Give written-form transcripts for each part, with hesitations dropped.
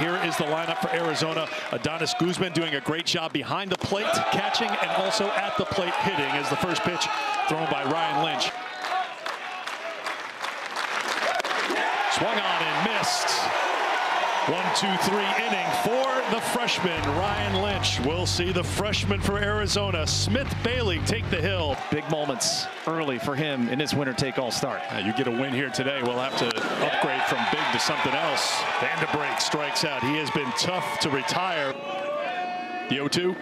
here is the lineup for Arizona. Adonis Guzman doing a great job behind the plate, catching, and also at the plate hitting as the first pitch thrown by Ryan Lynch. Swung on and missed. 1-2-3 inning for the freshman, Ryan Lynch. We'll see the freshman for Arizona, Smith Bailey, take the hill. Big moments early for him in his winner-take-all start. You get a win here today, we'll have to upgrade from big to something else. Vanderbrake strikes out. He has been tough to retire. The 0-2.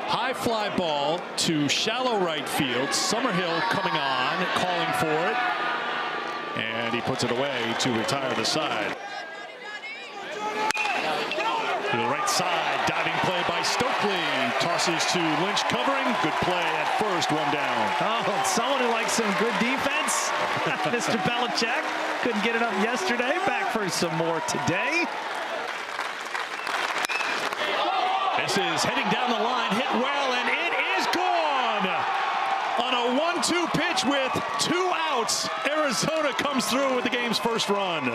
High fly ball to shallow right field. Summerhill coming on, calling for it. And he puts it away to retire the side. To the right side, diving play by Stokely. Tosses to Lynch covering. Good play at first, one down. Oh, someone who likes some good defense. Mr. Belichick couldn't get it up yesterday. Back for some more today. This is heading down the line, hit well, and it is gone. On a 1-2 pitch with 2 outs, Arizona comes through with the game's first run.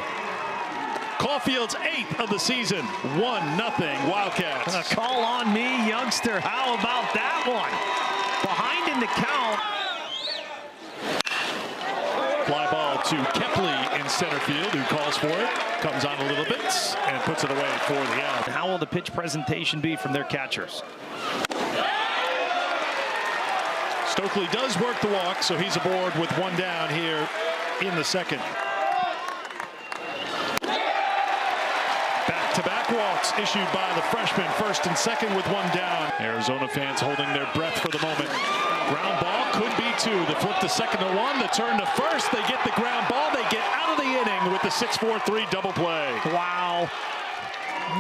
Caulfield's 8th of the season, 1-0 Wildcats. A call on me, youngster. How about that one? Behind in the count. Fly ball to Kepley in center field, who calls for it. Comes on a little bit and puts it away for the out. How will the pitch presentation be from their catchers? Stokely does work the walk, so he's aboard with 1 down here in the second. Back-to-back walks issued by the freshman, first and second with 1 down. Arizona fans holding their breath for the moment. Ground ball could be 2. The flip to second to 1. The turn to first. They get the ground ball. They get out of the inning with the 6-4-3 double play. Wow.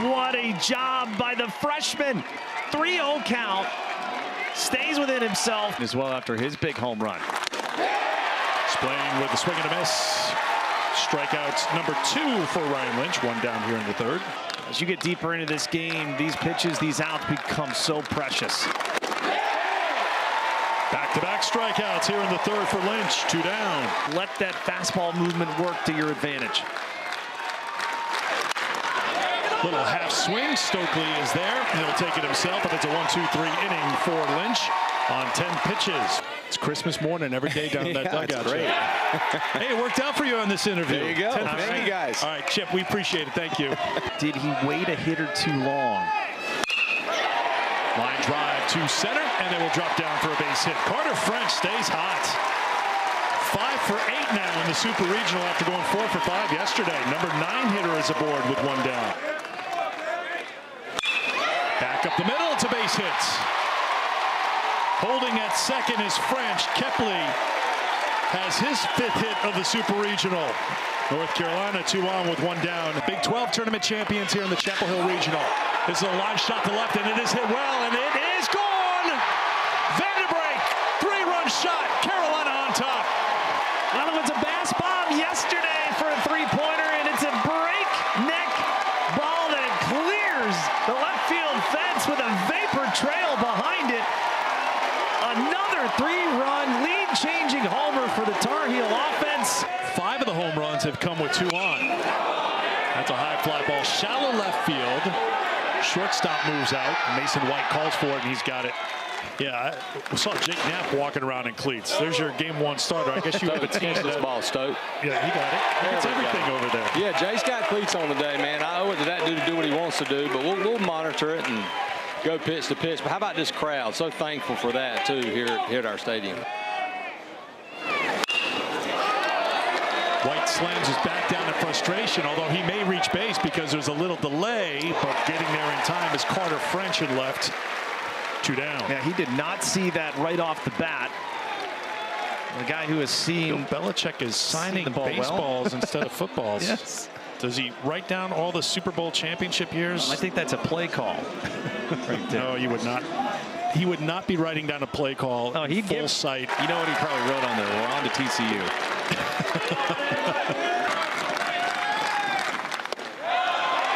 What a job by the freshman. 3-0 count. Stays within himself as well after his big home run. Splaying with the swing and a miss. Strikeout number 2 for Ryan Lynch. 1 down here in the third. As you get deeper into this game, these pitches, these outs become so precious. Back-to-back strikeouts here in the third for Lynch. 2 down. Let that fastball movement work to your advantage. Little half swing. Stokely is there. He'll take it himself, but it's a 1-2-3 inning for Lynch on 10 pitches. It's Christmas morning every day down in that dugout. Great. Hey, it worked out for you on this interview. There you go. Thank you, guys. All right, Chip, we appreciate it. Thank you. Did he wait a hitter too long? Line drive to center, and they will drop down for a base hit. Carter French stays hot. 5 for 8 now in the Super Regional after going 4 for 5 yesterday. Number 9 hitter is aboard with 1 down. Back up the middle, it's a base hit. Holding at second is French. Kepley has his 5th hit of the Super Regional. North Carolina 2 on with 1 down. Big 12 tournament champions here in the Chapel Hill Regional. This is a line shot to left, and it is hit well, and it is gone! Vanderbrake, 3-run shot. Carolina on top. Well, it was a bass bomb yesterday for a 3-pointer, and it's a breakneck ball that clears the left field fence with a vapor trail behind it. Another 3-run lead-changing homer for the Tar Heel offense. 5 of the home runs have come with 2 on. That's a high fly ball, shallow left field. Shortstop moves out. Mason White calls for it, and he's got it. Yeah, I saw Jake Knapp walking around in cleats. There's your game 1 starter. I guess you have a team this ball, Stoke. Yeah, he got it. It's everything over there. Yeah, Jay's got cleats on today, man. I owe it to that dude to do what he wants to do, but we'll monitor it and go pitch to pitch. But how about this crowd? So thankful for that, too, here at our stadium. White slams his back down in frustration, although he may reach base because there's a little delay, but getting there in time as Carter French had left. 2 down. Yeah, he did not see that right off the bat. The guy who has seen Bill Belichick is signing baseballs instead of footballs. Yes. Does he write down all the Super Bowl championship years? I think that's a play call. Right there. No, you would not. He would not be writing down a play call. Oh, he'd full sight. You know what he probably wrote on there? We're on to TCU.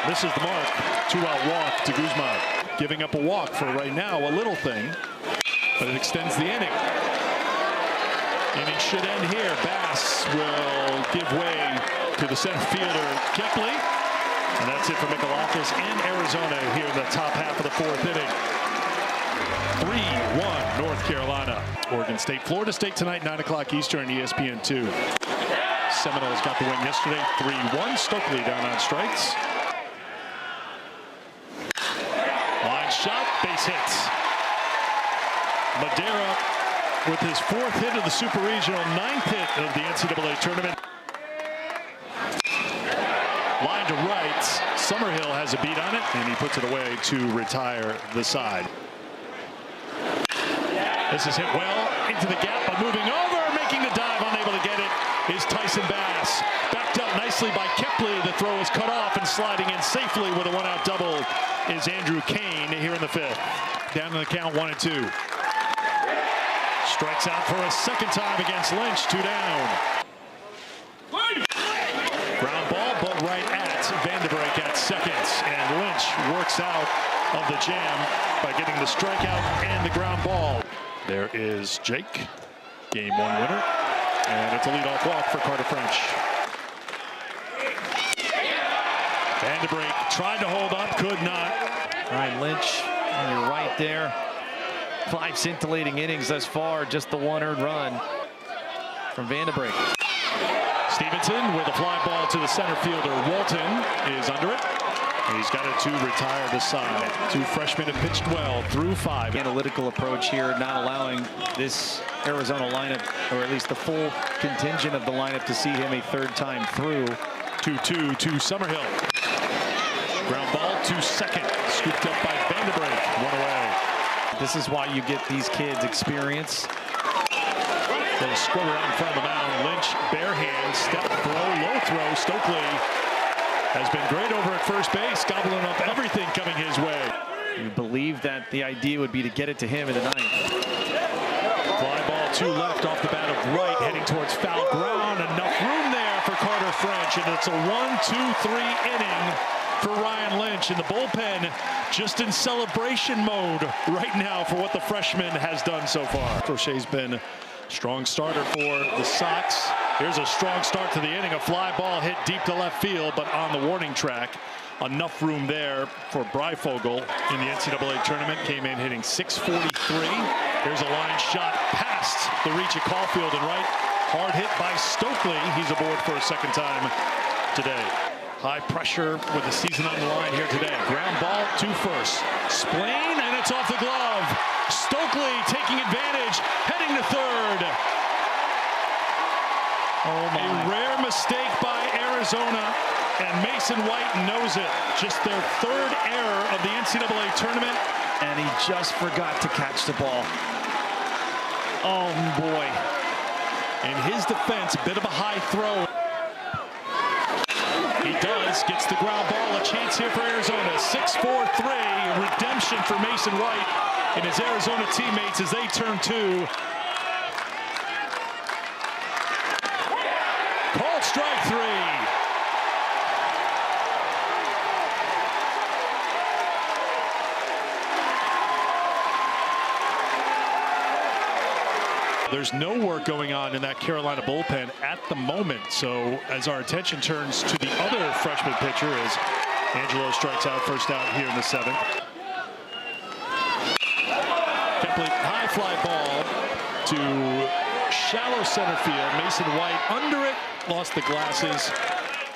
This is the mark. 2-out walk to Guzman. Giving up a walk for right now, a little thing, but it extends the inning. Inning should end here. Bass will give way to the center fielder, Kepley. And that's it for Michaelakis and Arizona here in the top half of the fourth inning. 3-1 North Carolina. Oregon State, Florida State tonight, 9 o'clock Eastern, ESPN2. Seminoles got the win yesterday, 3-1. Stokely down on strikes. Line shot, base hit. Madera with his 4th hit of the Super Regional, 9th hit of the NCAA tournament. Line to right. Summerhill has a beat on it, and he puts it away to retire the side. This is hit well into the gap by moving over, making the dive, unable to get it, is Tyson Bass. Backed up nicely by Kepley. The throw is cut off, and sliding in safely with a one-out double is Andrew Kane here in the 5th. Down to the count, 1-2. Strikes out for a second time against Lynch, 2 down. Ground ball, but right at Vanderbrink at second, and Lynch works out of the jam by getting the strikeout and the ground ball. There is Jake, game 1 winner, and it's a leadoff walk for Carter French. Vanderbrink tried to hold up, could not. All right, Lynch, you're right there. 5 scintillating innings thus far, just the 1 earned run from Vanderbrink. Stevenson with a fly ball to the center fielder. Walton is under it. He's got it to retire the side. 2 freshmen have pitched well through 5. Analytical approach here, not allowing this Arizona lineup, or at least the full contingent of the lineup, to see him a 3rd time through. 2-2 to Summerhill. Ground ball to second. Scooped up by Vanderbrink. 1 away. This is why you get these kids experience. Little squirter out in front of the mound. Lynch, bare hand, step, throw, low throw. Stokely has been great over at first base, gobbling up everything coming his way. You believe that the idea would be to get it to him in the 9th. Fly ball to left off the bat of right, heading towards foul ground. Enough room there for Carter French, and it's a 1-2-3 inning for Ryan Lynch, and the bullpen just in celebration mode right now for what the freshman has done so far. Crochet's been a strong starter for the Sox. Here's a strong start to the inning. A fly ball hit deep to left field, but on the warning track. Enough room there for Breifogel in the NCAA tournament. Came in hitting .643. Here's a line shot past the reach of Caulfield and right. Hard hit by Stokely. He's aboard for a 2nd time today. High pressure with the season on the line here today. Ground ball to first. Splain, and it's off the glove. Stokely taking advantage, heading to 3rd. Oh my. A rare mistake by Arizona, and Mason White knows it. Just their 3rd error of the NCAA tournament. And he just forgot to catch the ball. Oh boy. In his defense, a bit of a high throw. He does, gets the ground ball. A chance here for Arizona. 6-4-3, redemption for Mason White and his Arizona teammates as they turn 2. Called strike 3. There's no work going on in that Carolina bullpen at the moment. So as our attention turns to the other freshman pitcher as Angelo strikes out, first out here in the 7th. Kepley, high fly ball to shallow center field. Mason White under it, lost the glasses,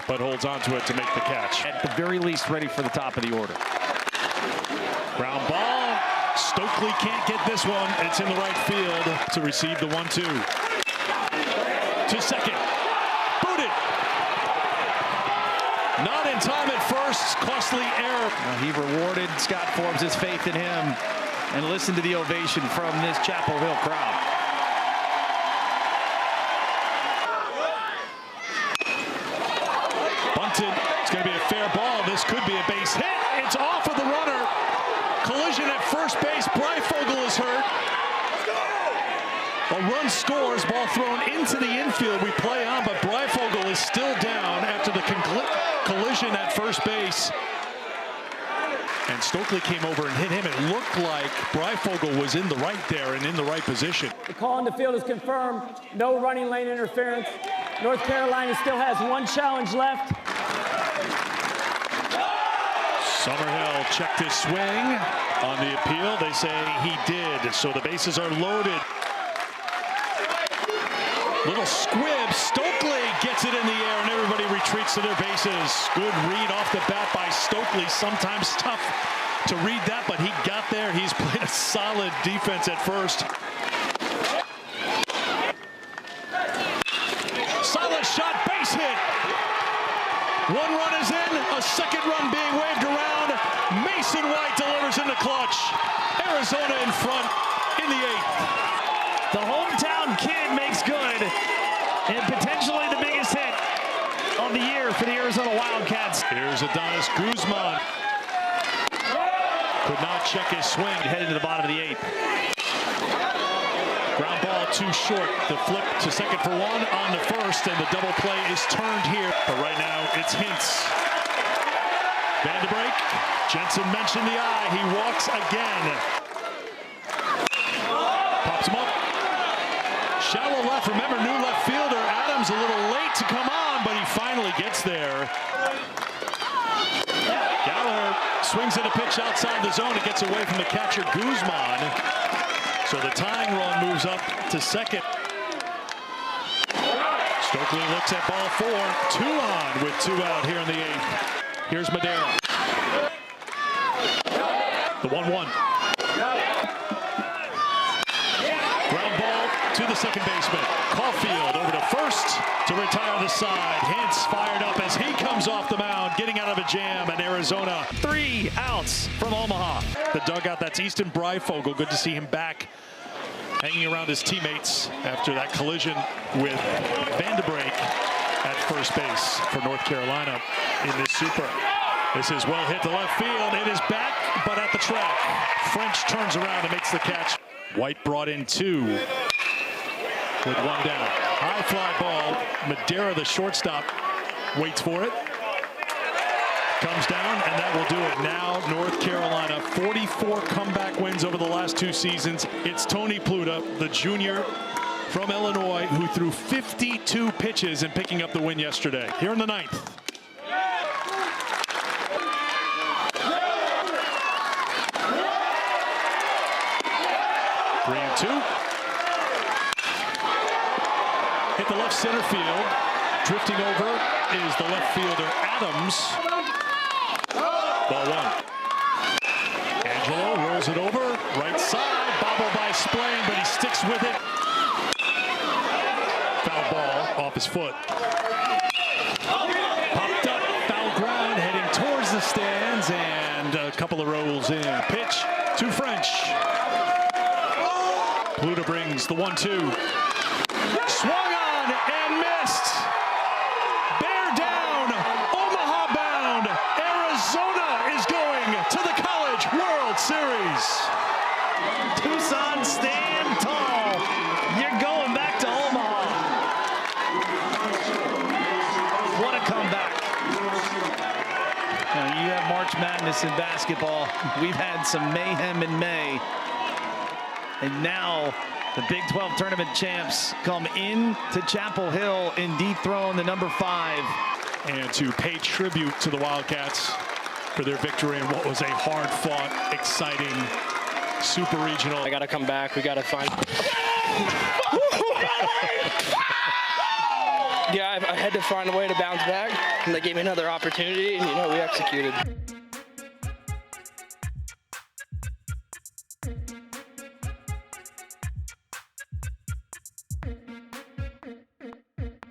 but holds on to it to make the catch. At the very least, ready for the top of the order. Ground ball. Stokely can't get this one. It's in the right field to receive the 1-2. To second. Booted. Not in time at first. Costly error. He rewarded Scott Forbes' faith in him. And listen to the ovation from this Chapel Hill crowd. Bunted. It's going to be a fair ball. This could be a base hit. It's off of the runner. Collision at first base. Breifogel is hurt. A run scores. Ball thrown into the infield. We play on, but Breifogel is still down after the collision at first base. And Stokely came over and hit him. It looked like Breifogel was in the right there and in the right position. The call on the field is confirmed. No running lane interference. North Carolina still has 1 challenge left. Summerhill checked his swing on the appeal. They say he did, so the bases are loaded. Little squib. Stokely gets it in the air, and everybody retreats to their bases. Good read off the bat by Stokely. Sometimes tough to read that, but he got there. He's played a solid defense at first. Solid shot, base hit. One run is in, a second run being waved around. Mason White delivers in the clutch. Arizona in front in the 8th. The hometown kid makes good, and potentially the biggest hit of the year for the Arizona Wildcats. Here's Adonis Guzman. Could not check his swing. Heading to the bottom of the 8th. Ground ball too short. The flip to second for one on the first, and the double play is turned here. But right now, it's Hintz. Vanderbrake. Jensen mentioned the eye. He walks again. Pops him up. Shallow left. Remember, new left fielder. Adams a little late to come on, but he finally gets there. Gallagher swings at a pitch outside the zone. It gets away from the catcher, Guzman. So the tying run moves up to second. Stokely looks at ball 4. 2 on with 2 out here in the 8th. Here's Madera. The 1-1. Ground ball to the second baseman. Caulfield over to first to retire the side. Hintz fired up as he comes off the mound, getting out of a jam, and Arizona 3 outs from Omaha. The dugout, that's Easton Breifogel. Good to see him back, hanging around his teammates after that collision with Vanderbrake at first base for North Carolina in this Super. This is well hit to left field. It is back, but at the track. French turns around and makes the catch. White brought in 2 with 1 down. High fly ball. Madera, the shortstop, waits for it. Comes down, and that will do it. Now North Carolina, 44 comeback wins over the last 2 seasons. It's Tony Pluta, the junior from Illinois, who threw 52 pitches in picking up the win yesterday. Here in the 9th. Three and 2. Hit the left center field. Drifting over is the left fielder, Adams. Ball 1. Angelo rolls it over. Right side. Bobble by Splain, but he sticks with it. Foul ball off his foot. Popped up. Foul ground heading towards the stands, and a couple of rolls in. Pitch to French. Pluta brings the 1-2. Swung on and missed. Bear down. Omaha bound. Arizona is going to the College World Series. Tucson, stand tall. You're going back to Omaha. What a comeback. Now, you have March Madness in basketball. We've had some mayhem in May. And now the Big 12 tournament champs come in to Chapel Hill and dethrone the number 5. And to pay tribute to the Wildcats for their victory in what was a hard-fought, exciting Super Regional. I got to come back. We got to find. Yeah, I had to find a way to bounce back, and they gave me another opportunity, and we executed.